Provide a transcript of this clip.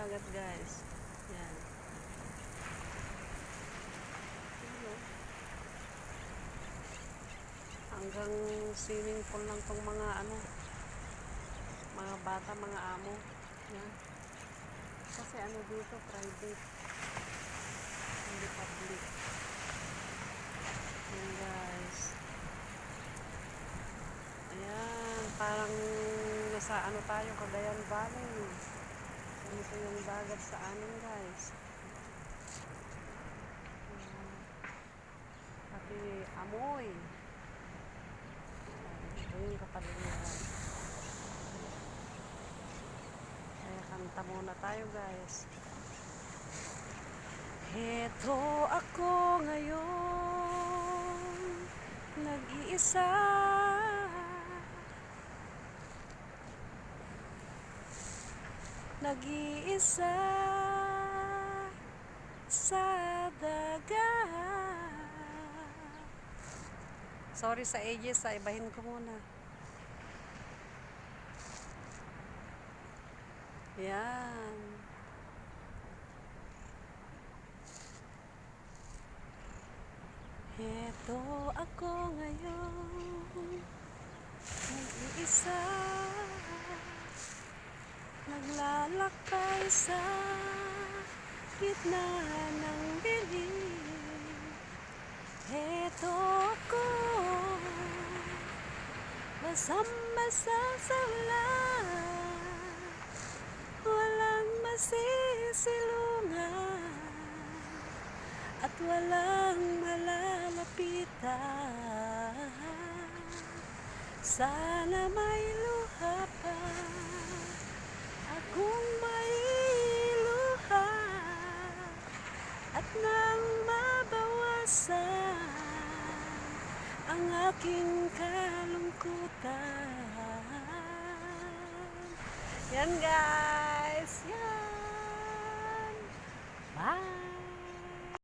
dagat guys. Yan. Ano? Hanggang swimming pool lang tong mga ano, mga bata, mga amo. Yan. Kasi ano dito, private. Hindi public. Yan guys. Ayan, parang nasa ano tayo, Cagayan Valley. Ganito yung dagat sa amin guys. Pati amoy. Ito yung kapaligiran. Kaya kanta muna tayo guys. Heto ako ngayon, nag-iisa. Nag-iisa sa dagat. Sorry sa ages, ibahin ko muna. Yan. Heto ako ngayon, nag-iisa, naglalakbay sa gitna ng dilim. Heto ako, basang-basa sa ulan, walang masisilungan at walang malalapitan. Sana may luha pa akong mailuha, at nang mabawasan ang aking kalungkutan. Yan guys, yan. Bye.